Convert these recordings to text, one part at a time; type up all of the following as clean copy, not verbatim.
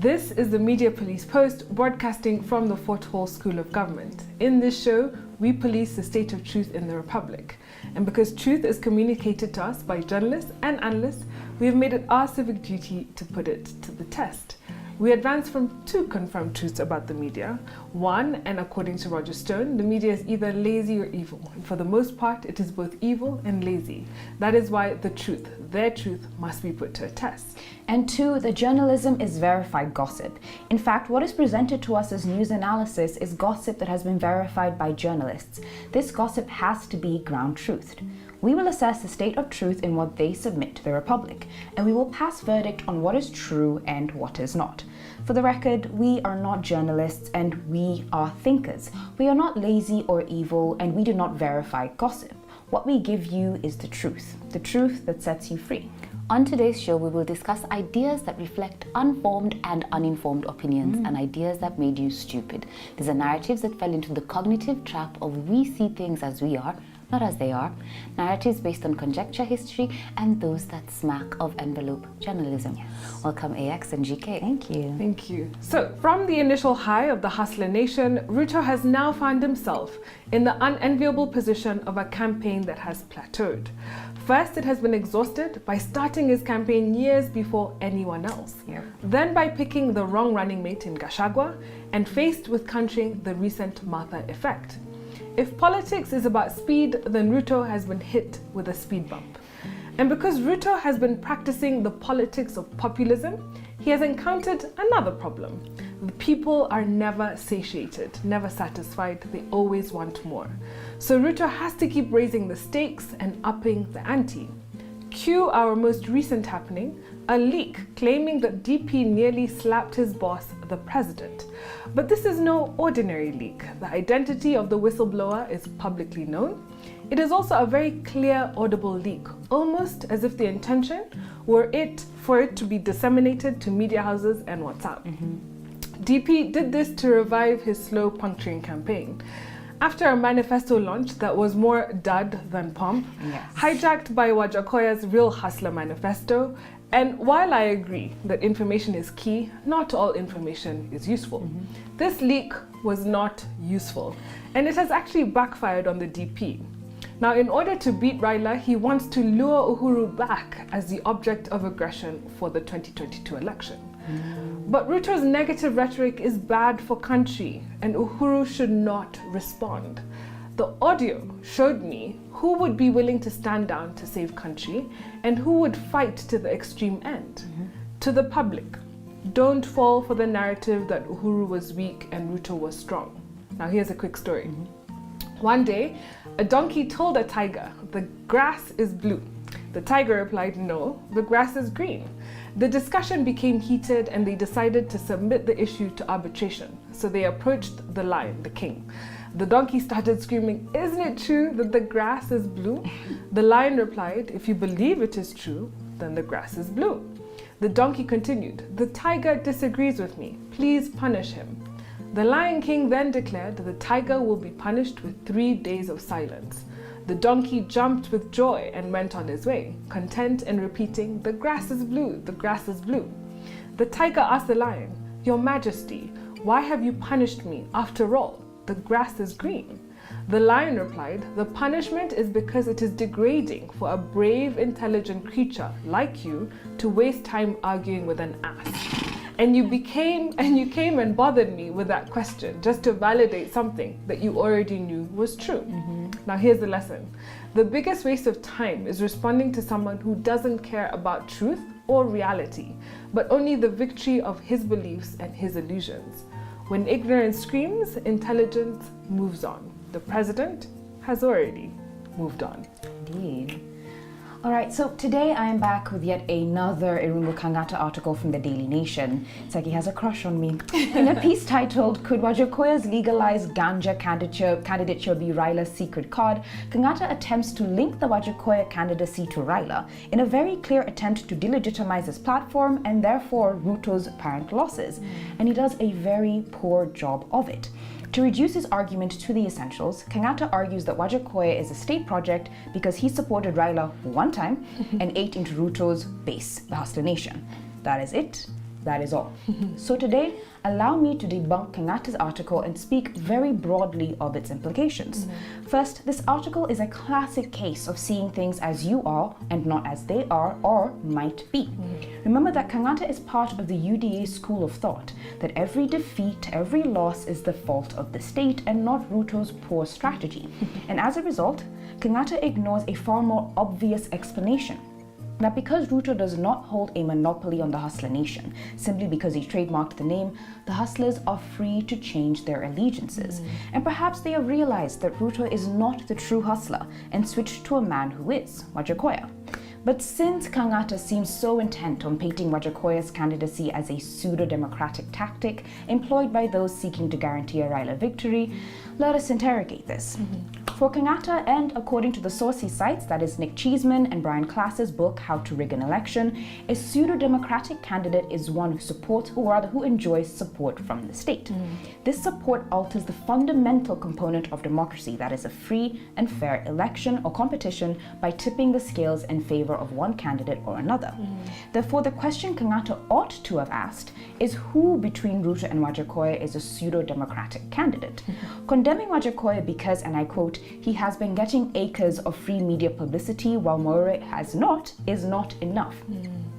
This is the Media Police Post, broadcasting from the Fort Hall School of Government. In this show, we police the state of truth in the Republic. And because truth is communicated to us by journalists and analysts, we have made it our civic duty to put it to the test. We advance from two confirmed truths about the media. One, and according to Roger Stone, the media is either lazy or evil. And for the most part, it is both evil and lazy. That is why the truth, their truth, must be put to a test. And two, the journalism is verified gossip. In fact, what is presented to us as news analysis is gossip that has been verified by journalists. This gossip has to be ground truthed. We will assess the state of truth in what they submit to the Republic, and we will pass verdict on what is true and what is not. For the record, we are not journalists and we are thinkers. We are not lazy or evil, and we do not verify gossip. What we give you is the truth that sets you free. On today's show, we will discuss ideas that reflect unformed and uninformed opinions and ideas that made you stupid. These are narratives that fell into the cognitive trap of we see things as we are, not as they are. Narratives based on conjecture history and those that smack of envelope journalism. Yes. Welcome AX and GK. Thank you. Thank you. So, from the initial high of the Hustler Nation, Ruto has now found himself in the unenviable position of a campaign that has plateaued. First, it has been exhausted by starting his campaign years before anyone else. Yep. Then by picking the wrong running mate in Gachagua, and faced with countering the recent Martha effect. If politics is about speed, then Ruto has been hit with a speed bump. And because Ruto has been practicing the politics of populism, he has encountered another problem. The people are never satiated, never satisfied, they always want more. So Ruto has to keep raising the stakes and upping the ante. Cue our most recent happening, a leak claiming that DP nearly slapped his boss, the president. But this is no ordinary leak. The identity of the whistleblower is publicly known. It is also a very clear, audible leak, almost as if the intention were for it to be disseminated to media houses and WhatsApp. DP did this to revive his slow puncturing campaign. After a manifesto launch that was more dud than pomp, hijacked by Wajakoya's Real Hustler manifesto. And while I agree that information is key, not all information is useful. This leak was not useful, and it has actually backfired on the DP. Now, in order to beat Raila, he wants to lure Uhuru back as the object of aggression for the 2022 election. But Ruto's negative rhetoric is bad for country, and Uhuru should not respond. The audio showed me who would be willing to stand down to save country and who would fight to the extreme end. To the public, don't fall for the narrative that Uhuru was weak and Ruto was strong. Now here's a quick story. One day, a donkey told a tiger, "The grass is blue." The tiger replied, "No, the grass is green." The discussion became heated and they decided to submit the issue to arbitration. So they approached the lion, the king. The donkey started screaming, "Isn't it true that the grass is blue?" The lion replied, "If you believe it is true, then the grass is blue." The donkey continued, "The tiger disagrees with me. Please punish him." The Lion King then declared that the tiger will be punished with 3 days of silence. The donkey jumped with joy and went on his way, content and repeating, "The grass is blue, the grass is blue." The tiger asked the lion, "Your Majesty, why have you punished me? After all, the grass is green." The lion replied, "The punishment is because it is degrading for a brave, intelligent creature like you to waste time arguing with an ass. And you came and bothered me with that question just to validate something that you already knew was true." Now here's the lesson. The biggest waste of time is responding to someone who doesn't care about truth or reality, but only the victory of his beliefs and his illusions. When ignorance screams, intelligence moves on. The president has already moved on. Indeed. All right, so today I am back with yet another Irungu Kangata article from the Daily Nation. It's like he has a crush on me. In a piece titled, "Could Wajakoya's legalized ganja candidature be Raila's secret card?" Kangata attempts to link the Wajakoya candidacy to Raila in a very clear attempt to delegitimize his platform and therefore Ruto's apparent losses. And he does a very poor job of it. To reduce his argument to the essentials, Kangata argues that Wajakoya is a state project because he supported Raila one time and ate into Ruto's base, the Hustler Nation. That is it. that is all. So today, allow me to debunk Kangata's article and speak very broadly of its implications. First, this article is a classic case of seeing things as you are and not as they are or might be. Remember that Kangata is part of the UDA school of thought, that every defeat, every loss is the fault of the state and not Ruto's poor strategy. And as a result, Kangata ignores a far more obvious explanation. That because Ruto does not hold a monopoly on the Hustler Nation, simply because he trademarked the name, the Hustlers are free to change their allegiances. And perhaps they have realized that Ruto is not the true hustler and switched to a man who is, Wajakoya. But since Kangata seems so intent on painting Wajakoya's candidacy as a pseudo-democratic tactic employed by those seeking to guarantee a Raila victory, let us interrogate this. For Kangata, and according to the source he cites, that is Nick Cheeseman and Brian Klass's book, How to Rig an Election, a pseudo-democratic candidate is one who supports, or rather who enjoys support from the state. This support alters the fundamental component of democracy, that is a free and fair election or competition, by tipping the scales in favor of one candidate or another. Therefore, the question Kangata ought to have asked is who between Ruto and Wajakoya is a pseudo-democratic candidate. Condemning Wajakoya because, and I quote, he has been getting acres of free media publicity while Moire has not, is not enough.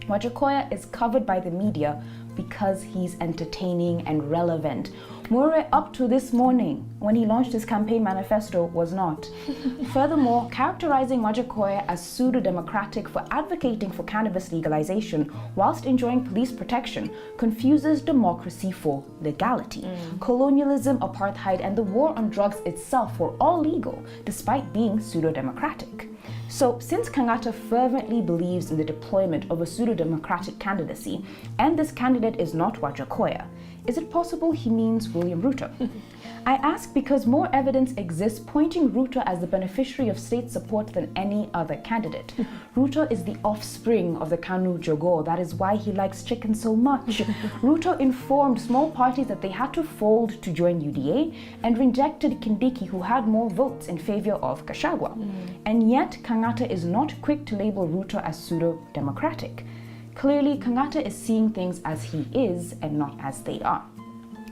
Wajakoya is covered by the media because he's entertaining and relevant. Moire, up to this morning, when he launched his campaign manifesto, was not. Furthermore, characterizing Wajakoya as pseudo-democratic for advocating for cannabis legalization whilst enjoying police protection confuses democracy for legality. Colonialism, apartheid, and the war on drugs itself were all legal, despite being pseudo-democratic. So, since Kangata fervently believes in the deployment of a pseudo-democratic candidacy, and this candidate is not Wajakoya, is it possible he means William Ruto? I ask because more evidence exists pointing Ruto as the beneficiary of state support than any other candidate. Ruto is the offspring of the Kanu Jogo. That is why he likes chicken so much. Ruto informed small parties that they had to fold to join UDA and rejected Kindiki, who had more votes in favor of Gachagua. And yet, Kangata is not quick to label Ruto as pseudo-democratic. Clearly, Kangata is seeing things as he is and not as they are.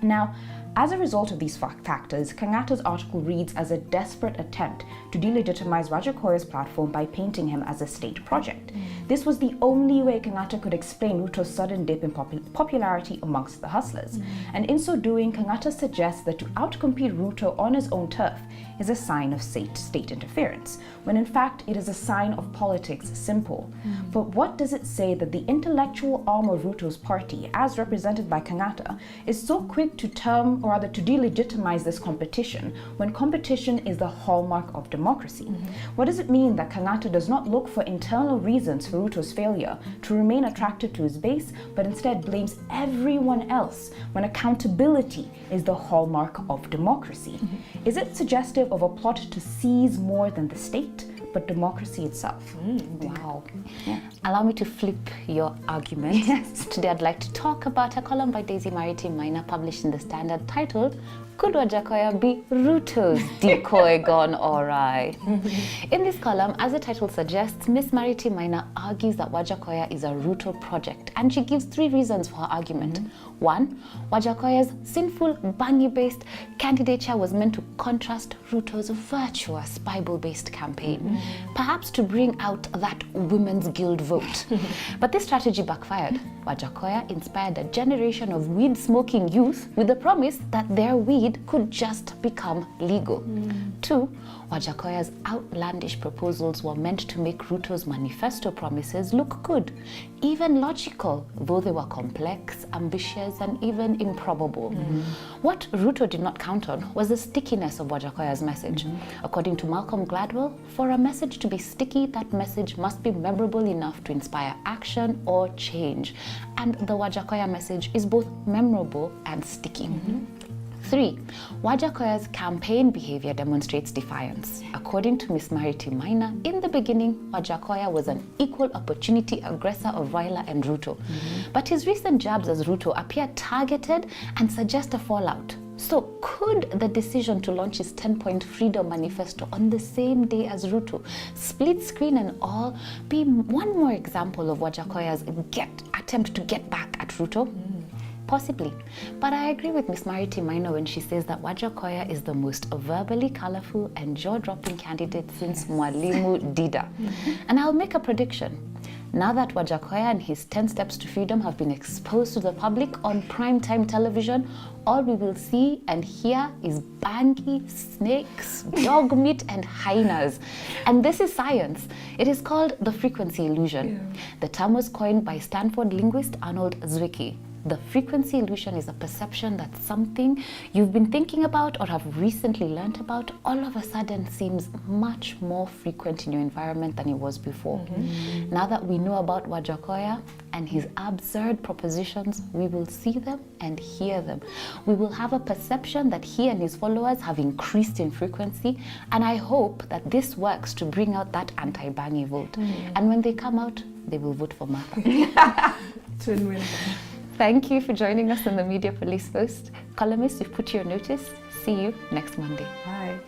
Now, as a result of these factors, Kangata's article reads as a desperate attempt to delegitimize Wajakoya's platform by painting him as a state project. This was the only way Kangata could explain Ruto's sudden dip in popularity amongst the hustlers. And in so doing, Kangata suggests that to outcompete Ruto on his own turf is a sign of state interference, when in fact it is a sign of politics simple. But what does it say that the intellectual arm of Ruto's party, as represented by Kangata, is so quick to term, or rather to delegitimize this competition, when competition is the hallmark of democracy? What does it mean that Kangata does not look for internal reasons for Ruto's failure to remain attractive to his base, but instead blames everyone else, when accountability is the hallmark of democracy? Is it suggestive of a plot to seize more than the state, but democracy itself? Wow. Yeah. Allow me to flip your argument. Yes. Today I'd like to talk about a column by Daisy Marity Minor published in The Standard titled, Could Wajakoya be Ruto's decoy gone awry? In this column, as the title suggests, Miss Marity Minor argues that Wajakoya is a Ruto project, and she gives 3 reasons for her argument. 1, Wajakoya's sinful, bangi-based candidature was meant to contrast Ruto's virtuous, Bible-based campaign, perhaps to bring out that women's guild vote. But this strategy backfired. Wajakoya inspired a generation of weed-smoking youth with the promise that their weed could just become legal. 2, Wajakoya's outlandish proposals were meant to make Ruto's manifesto promises look good, even logical, though they were complex, ambitious, and even improbable. What Ruto did not count on was the stickiness of Wajakoya's message. According to Malcolm Gladwell, for a message to be sticky, that message must be memorable enough to inspire action or change. And the Wajakoya message is both memorable and sticky. 3, Wajakoya's campaign behavior demonstrates defiance. According to Miss Marity Minor, in the beginning, Wajakoya was an equal opportunity aggressor of Raila and Ruto. But his recent jabs as Ruto appear targeted and suggest a fallout. So could the decision to launch his 10-point freedom manifesto on the same day as Ruto, split screen and all, be one more example of Wajakoya's get at attempt to get back at Ruto? Possibly. But I agree with Ms. Mariti Maina when she says that Wajakoya is the most verbally colorful and jaw-dropping candidate since Mwalimu Dida. And I'll make a prediction. Now that Wajakoya and his 10 steps to freedom have been exposed to the public on primetime television, all we will see and hear is bangi, snakes, dog meat, and hyenas. And this is science. It is called the frequency illusion. The term was coined by Stanford linguist Arnold Zwicky. The frequency illusion is a perception that something you've been thinking about or have recently learnt about all of a sudden seems much more frequent in your environment than it was before. Now that we know about Wajakoya and his absurd propositions, we will see them and hear them. We will have a perception that he and his followers have increased in frequency, and I hope that this works to bring out that anti-Bangi vote. And when they come out, they will vote for Martha. It's win-win. Thank you for joining us on the Media Police Post. Columnists, you've put your notice. See you next Monday. Bye.